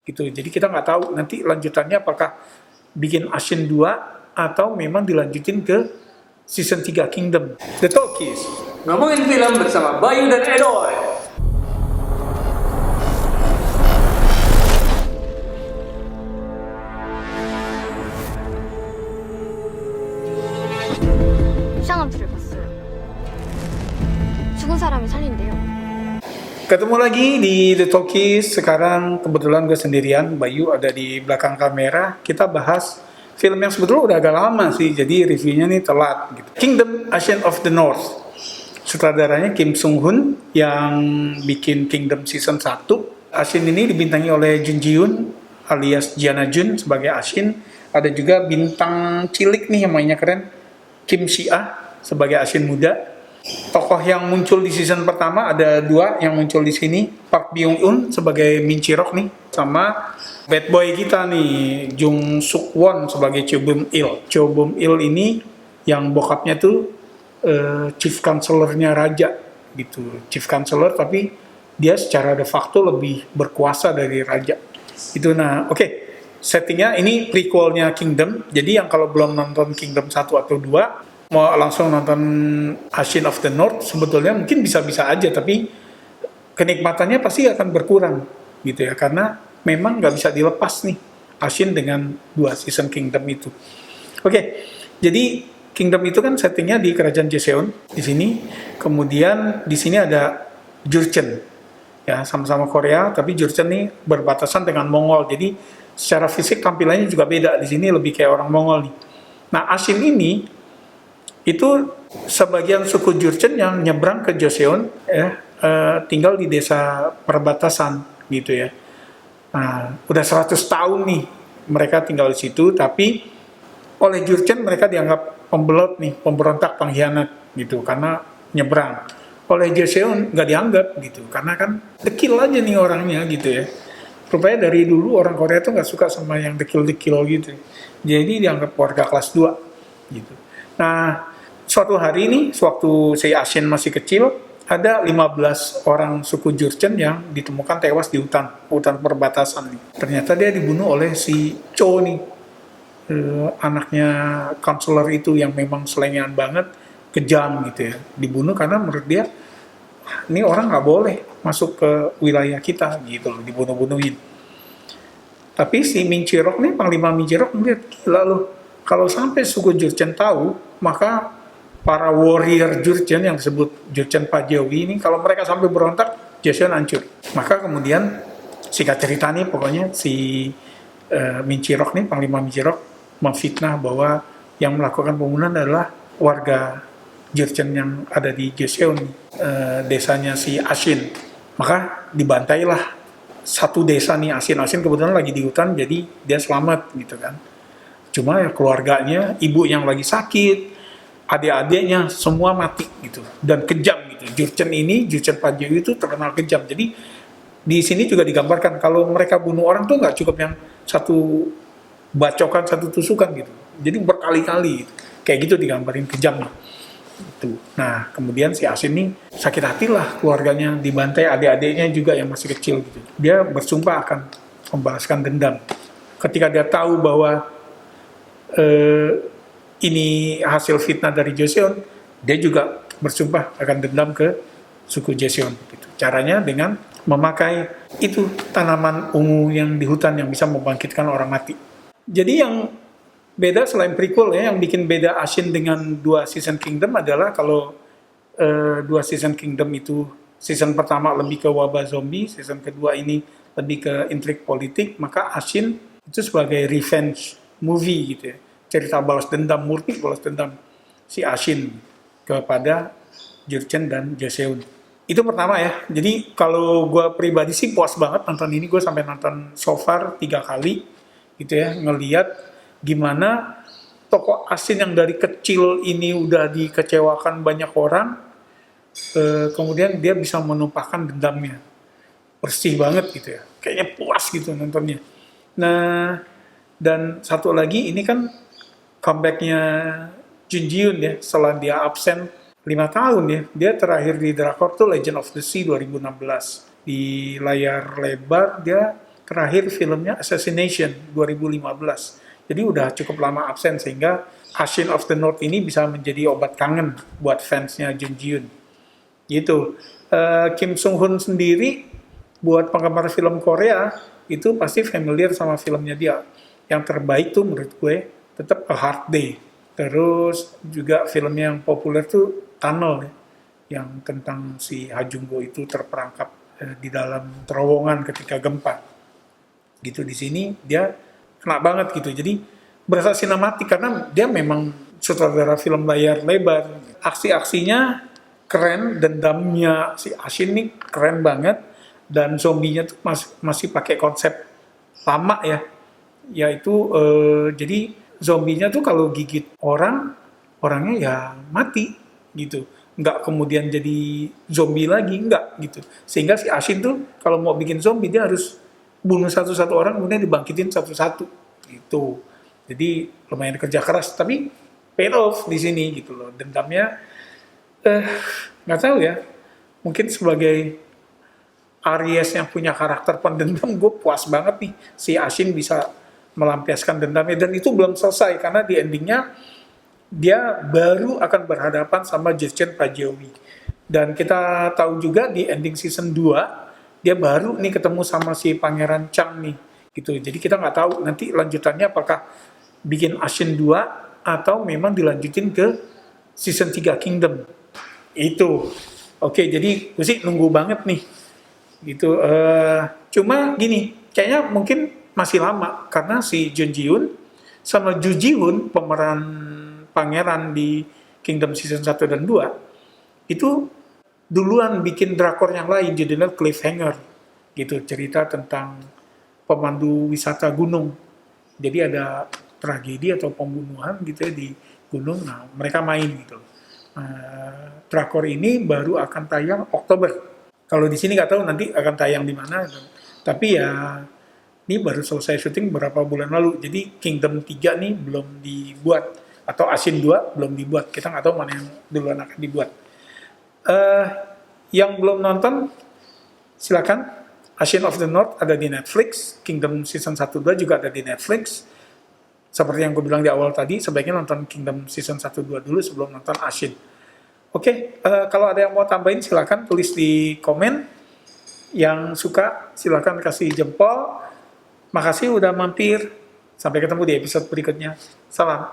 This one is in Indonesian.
gitu. Jadi kita nggak tahu nanti lanjutannya apakah bikin Ashin 2 atau memang dilanjutin ke season 3 Kingdom. The Talkies. Ngomongin film bersama Bayu dan Edoy. 샹함트를 봤어요. 죽은 사람이 살린대요. Ketemu lagi di The Talkies. Sekarang kebetulan gue sendirian, Bayu ada di belakang kamera. Kita bahas film yang sebetulnya udah agak lama sih, jadi reviewnya nih telat gitu. Kingdom Ashen of the North. Sutradaranya Kim Sung Hoon yang bikin Kingdom season 1. Ashin ini dibintangi oleh Jun Ji Hyun alias Giana Jun sebagai Ashin. Ada juga bintang cilik nih yang mainnya keren, Kim Si Ah sebagai Ashin muda. Tokoh yang muncul di season pertama ada 2 yang muncul di sini. Park Byung Eun sebagai Min Chi-rok nih, sama bad boy kita nih Jung Suk Won sebagai Cho Bum Il. Cho Bum Il ini yang bokapnya tuh chief counselor-nya raja gitu. Chief counselor tapi dia secara de facto lebih berkuasa dari raja. Itu nah, oke. Settingnya ini prequelnya Kingdom. Jadi yang kalau belum nonton Kingdom 1 atau 2 mau langsung nonton Ashin of the North sebetulnya mungkin bisa-bisa aja, tapi kenikmatannya pasti akan berkurang gitu ya, karena memang nggak bisa dilepas nih Ashin dengan 2 season Kingdom itu. Oke, jadi Kingdom itu kan settingnya di kerajaan Joseon di sini, kemudian di sini ada Jurchen ya, sama-sama Korea tapi Jurchen nih berbatasan dengan Mongol, jadi secara fisik tampilannya juga beda. Di sini lebih kayak orang Mongol nih. Nah Ashin ini itu sebagian suku Jurchen yang nyebrang ke Joseon ya, tinggal di desa perbatasan gitu ya. Nah, udah 100 tahun nih mereka tinggal di situ, tapi oleh Jurchen mereka dianggap pembelot nih, pemberontak, pengkhianat gitu karena nyebrang. Oleh Joseon nggak dianggap gitu karena kan dekil aja nih orangnya gitu ya. Rupanya dari dulu orang Korea tuh nggak suka sama yang dekil-dekil gitu. Jadi dianggap warga kelas 2 gitu. Nah, suatu hari ini, sewaktu si Ashin masih kecil, ada 15 orang suku Jurchen yang ditemukan tewas di hutan perbatasan nih. Ternyata dia dibunuh oleh si Cho nih, anaknya counselor itu yang memang selengean banget, kejam gitu ya. Dibunuh karena menurut dia, ini orang nggak boleh masuk ke wilayah kita gitu loh, dibunuh-bunuhin. Tapi si Min Chi-rok nih, Panglima Min Chi-rok melihat, gila loh, kalau sampai suku Jurchen tahu, maka para warrior Jurchen yang disebut Jurchen Pajawi ini, kalau mereka sampai berontak, Joseon hancur. Maka kemudian singkat cerita nih, pokoknya si Min Chi-rok nih, Panglima Min Chi-rok memfitnah bahwa yang melakukan pembunuhan adalah warga Jurchen yang ada di Joseon, desanya si Ashin. Maka dibantailah satu desa nih Ashin. Ashin kebetulan lagi di hutan, jadi dia selamat gitu kan. Cuma ya keluarganya, ibu yang lagi sakit, adik-adiknya semua mati gitu, dan kejam gitu. Jurchen ini, Jurchen Pajawi itu terkenal kejam. Jadi di sini juga digambarkan kalau mereka bunuh orang tuh nggak cukup yang satu bacokan, satu tusukan gitu. Jadi berkali-kali gitu. Kayak gitu digambarin kejamnya. Itu. Nah, kemudian si Ashin nih sakit hati lah, keluarganya dibantai, adik-adiknya juga yang masih kecil gitu. Dia bersumpah akan membalaskan dendam. Ketika dia tahu bahwa ini hasil fitnah dari Joseon, dia juga bersumpah akan dendam ke suku Joseon. Gitu. Caranya dengan memakai itu tanaman ungu yang di hutan yang bisa membangkitkan orang mati. Jadi yang beda selain prequel ya, yang bikin beda Ashin dengan 2 season Kingdom adalah kalau 2 season Kingdom itu season pertama lebih ke wabah zombie, season kedua ini lebih ke intrik politik, maka Ashin itu sebagai revenge movie gitu ya. Cerita balas dendam, murni balas dendam si Ashin kepada Jurchen dan Joseon. Itu pertama ya. Jadi kalau gue pribadi sih puas banget nonton ini. Gue sampai nonton so far 3 kali gitu ya, ngelihat gimana tokoh Ashin yang dari kecil ini udah dikecewakan banyak orang, kemudian dia bisa menumpahkan dendamnya. Bersih banget gitu ya. Kayaknya puas gitu nontonnya. Nah, dan satu lagi ini kan comeback-nya Jun Ji Hyun ya, setelah dia absen 5 tahun ya. Dia terakhir di drakor tuh Legend of the Sea 2016. Di layar lebar dia terakhir filmnya Assassination 2015. Jadi udah cukup lama absen sehingga Ashin of the North ini bisa menjadi obat kangen buat fansnya Jun Ji Hyun. Gitu. Kim Sung Hoon sendiri buat penggemar film Korea itu pasti familiar sama filmnya dia. Yang terbaik tuh menurut gue tetap A Hard Day. Terus juga film yang populer tuh Tunnel ya, yang tentang si Ha Jung Go itu terperangkap di dalam terowongan ketika gempa. Gitu di sini dia kena banget gitu. Jadi berasa sinematik karena dia memang sutradara film layar lebar. Aksi-aksinya keren, dendamnya si Ashin nih keren banget, dan zombinya tuh masih pakai konsep lama ya, yaitu jadi zombinya tuh kalau gigit orangnya ya mati gitu, nggak kemudian jadi zombie lagi, nggak gitu. Sehingga si Ashin tuh kalau mau bikin zombie dia harus bunuh satu-satu orang kemudian dibangkitin satu-satu gitu. Jadi lumayan kerja keras tapi paid off di sini gitu loh. Dendamnya nggak tahu ya, mungkin sebagai Aries yang punya karakter pendendam, gue puas banget nih si Ashin bisa melampiaskan dendamnya, dan itu belum selesai karena di endingnya dia baru akan berhadapan sama Jetchen Pajewi. Dan kita tahu juga di ending season 2 dia baru nih ketemu sama si Pangeran Chang nih gitu. Jadi kita nggak tahu nanti lanjutannya apakah bikin Ashin 2 atau memang dilanjutin ke season 3 Kingdom itu. Oke, jadi gue sih nunggu banget nih gitu. Cuma gini, kayaknya mungkin masih lama karena si Jun Ji Hyun sama Ju Ji Hoon pemeran pangeran di Kingdom season 1 dan 2 itu duluan bikin drakor yang lain judulnya Cliffhanger gitu, cerita tentang pemandu wisata gunung. Jadi ada tragedi atau pembunuhan gitu ya di gunung. Nah, mereka main gitu. Drakor ini baru akan tayang Oktober. Kalau di sini nggak tahu nanti akan tayang di mana. Tapi ya ini baru selesai syuting beberapa bulan lalu. Jadi Kingdom 3 nih belum dibuat, atau Ashin 2 belum dibuat. Kita nggak tahu mana yang duluan akan dibuat. Yang belum nonton silakan. Ashin of the North ada di Netflix. Kingdom season 1-2 juga ada di Netflix. Seperti yang gue bilang di awal tadi, sebaiknya nonton Kingdom season 1-2 dulu sebelum nonton Ashin. Oke, kalau ada yang mau tambahin silakan tulis di komen. Yang suka silakan kasih jempol. Makasih udah mampir. Sampai ketemu di episode berikutnya. Salam.